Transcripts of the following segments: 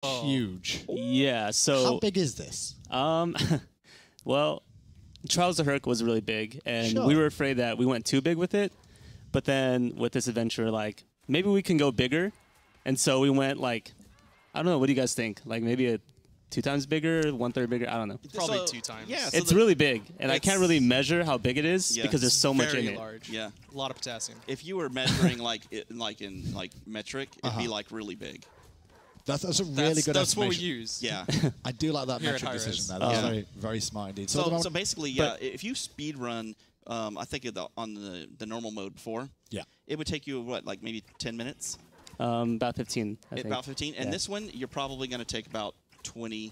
huge. Yeah. So how big is this? Well, Trials of Herc was really big, and Sure. we were afraid that we went too big with it. But then with this adventure, like maybe we can go bigger, and so we went like, I don't know. What do you guys think? Like maybe 2 times bigger, 1/3 bigger. I don't know. Probably 2 times. Yeah, so It's really big, and I can't really measure how big it is Yeah. because there's so much Very in it. large. Yeah. A lot of potassium. If you were measuring like in metric, it'd be like really big. That's a really good That's what we estimation. use. Yeah. I do like that Here at metric High decision Res. there. That's Yeah. very, very smart indeed. So basically, yeah, if you speed run, I think on the normal mode before, yeah. it would take you what, like maybe 10 minutes? About 15. I think. About 15. And Yeah. this one, you're probably going to take about 20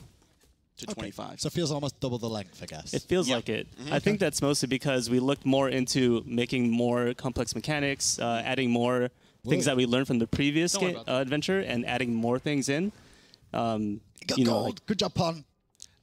to 25. So it feels almost double the length, I guess. It feels Yeah. like it. I think that's mostly because we looked more into making more complex mechanics, adding more things Whoa. that we learned from the previous Don't worry about that. adventure, and adding more things in. Got You know, gold. like- Good job, Pon.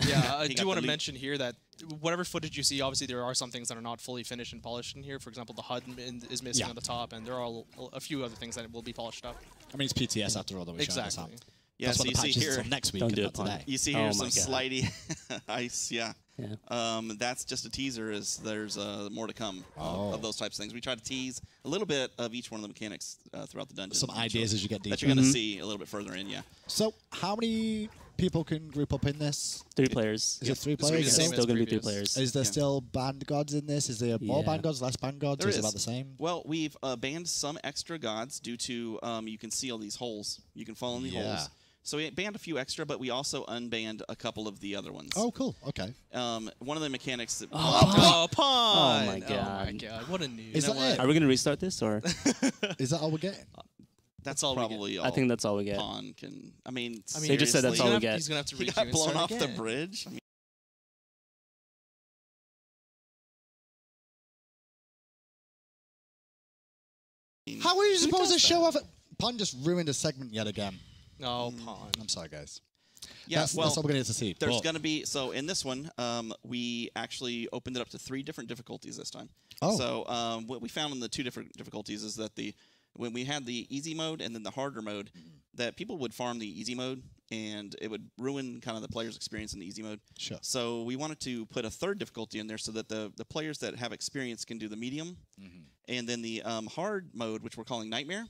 Yeah, I He got do want the to lead. mention here that whatever footage you see, obviously there are some things that are not fully finished and polished in here. For example, the HUD is missing Yeah. on the top, and there are a few other things that will be polished up. I mean, it's PTS after all that we showed this Exactly. up. Yeah, That's so what you the see patch is here, until next week, Don't and do not it, Pon. today. you see Oh here my some God. slidey ice, yeah. Yeah. That's just a teaser. There's more to come Oh. of those types of things. We try to tease a little bit of each one of the mechanics throughout the dungeon. Some ideas as you get deeper. that you're going to see a little bit further in, yeah. So, how many people can group up in this? 3 players. Is it 3 It's gonna be players? the It's same still? still going to be 3 previous. players. Is there Yeah. still band gods in this? Is there more Yeah. band gods, less band gods? There or is it is. about the same? Well, we've banned some extra gods due to you can see all these holes. You can fall in the Yeah. holes. So we banned a few extra, but we also unbanned a couple of the other ones. Oh, cool. Okay. One of the mechanics that Oh, Pun! Oh my Oh my God. God! What a news! Is You know that what? Are we going to restart this, or Is that all we're getting? that's all we get. probably all I think that's all we get. Pawn can. I mean, They just said that's all we get. He's gonna have to He redo got and blown start off the again. bridge. I mean, How are you who supposed to does show that? off? Pun just ruined a segment yet again. Oh, Pun. I'm sorry, guys. Yeah, that's well, all we're going to get to see. there's But- going to be, so in this one, we actually opened it up to 3 different difficulties this time. Oh. So what we found in the 2 different difficulties is that when we had the easy mode and then the harder mode, that people would farm the easy mode and it would ruin kind of the player's experience in the easy mode. Sure. So we wanted to put a 3rd difficulty in there so that the players that have experience can do the medium. And then the hard mode, which we're calling Nightmare,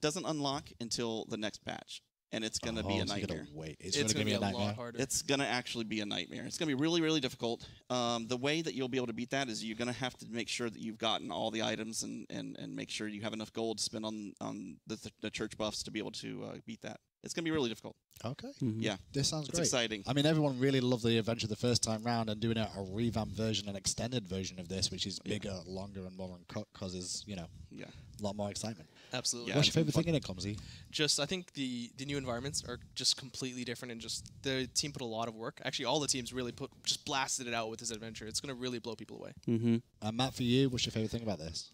doesn't unlock until the next patch. And it's going to be a so you nightmare. gotta wait. It's, It's going to be a lot nightmare. harder. It's going to actually be a nightmare. It's going to be really, really difficult. The way that you'll be able to beat that is you're going to have to make sure that you've gotten all the items and make sure you have enough gold to spend on the church buffs to be able to beat that. It's going to be really difficult. Okay. Yeah. This sounds It's great. exciting. I mean, everyone really loved the adventure the first time round, and doing a revamped version, an extended version of this, which is bigger, longer, and more uncut, causes, Yeah. a lot more excitement. Absolutely. Yeah, What's it's your favorite fun. thing in it, Clumsy? Just I think the new environments are just completely different, and just the team put a lot of work. Actually, all the teams really just blasted it out with this adventure. It's going to really blow people away. Matt, for you, what's your favorite thing about this?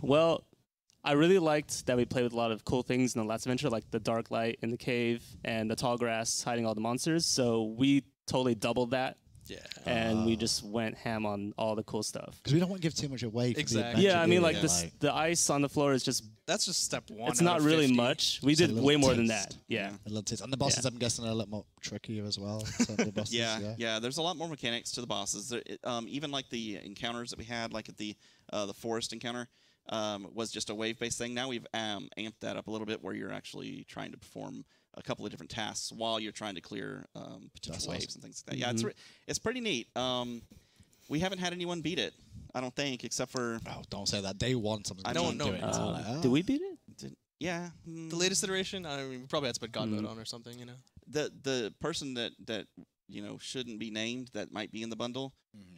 Well, I really liked that we played with a lot of cool things in the last adventure, like the dark light in the cave and the tall grass hiding all the monsters. So we totally doubled that, Yeah. and we just went ham on all the cool stuff. Because we don't want to give too much away. For Exactly. The adventure, Yeah, I mean, do we? like the ice on the floor is just, That's just step 1. it's out not of really 50. much. We It's a did little way more than taste. that. Yeah. I love it. And the bosses, Yeah. I'm guessing, are a little more trickier as well. Some of the bosses, Yeah. There's a lot more mechanics to the bosses. Even like the encounters that we had, like at the forest encounter, was just a wave-based thing. Now we've amped that up a little bit, where you're actually trying to perform a couple of different tasks while you're trying to clear potential That's waves awesome. and things like that. Yeah, it's pretty neat. We haven't had anyone beat it, I don't think, except for Oh, don't say that. Day one, someone's I going to don't do it. know. It's all like, oh. Did we beat it? yeah. The latest iteration, I mean, we probably had to put God mode on or something, you know. The person that shouldn't be named, that might be in the bundle,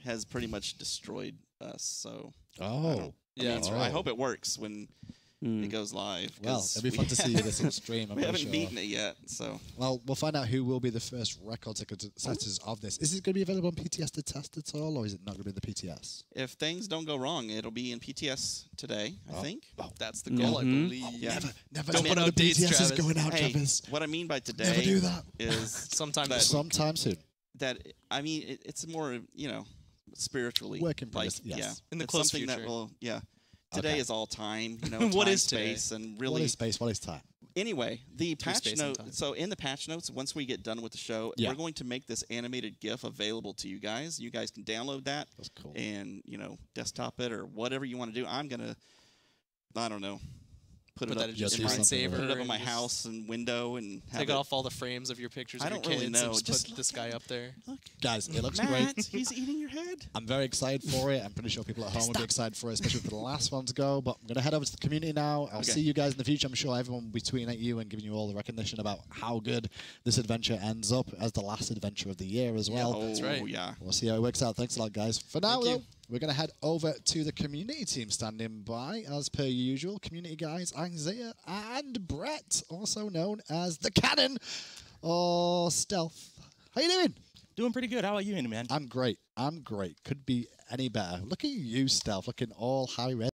has pretty much destroyed us. So Oh. I hope it works when it goes live. Well, 'cause it'd be fun to see this in stream. I'm we pretty haven't sure. beaten it yet, so Well, we'll find out who will be the first record setters of this. Is it going to be available on PTS to test at all, or is it not going to be in the PTS? if things don't go wrong, it'll be in PTS today, I think. That's the goal, I believe. Yeah. Never Don't say put when out the dates, PTS is Travis. going out, Hey, Travis. what I mean by today Never do that. is Sometime this week. Sometime soon. that I mean it's more spiritually Work in like progress, yes. yeah, In the it's close something that future. will today Okay. is all time. What time, is today? space, and What really is space? What is time? Anyway, the patch space and note. time. So in the patch notes, once we get done with the show, Yeah. we're going to make this animated GIF available to you guys. You guys can download that That's cool. and desktop it or whatever you want to do. I'm gonna, I don't know, put it that up in just do your something screensaver. with put it up in and my just house and window and have Take it. off all the frames of your pictures I of your don't really kids know. and just Just put this look guy at up there. Look, Guys, it looks Matt, great. he's eating your head. I'm very excited for it. I'm pretty sure people at home will be excited for it, especially for the last one to go. But I'm going to head over to the community now. I'll Okay. see you guys in the future. I'm sure everyone will be tweeting at you and giving you all the recognition about how good this adventure ends up as the last adventure of the year as well. Oh, That's right. yeah. We'll see how it works out. Thanks a lot, guys. For now, Thank you. though, we're going to head over to the community team standing by, as per usual. Community guys, Isaiah and Brett, also known as the Cannon or Stealth. How you doing? Doing pretty good. How about you, man? I'm great. I'm great. Could be any better. Look at you, Stealth, looking all high red.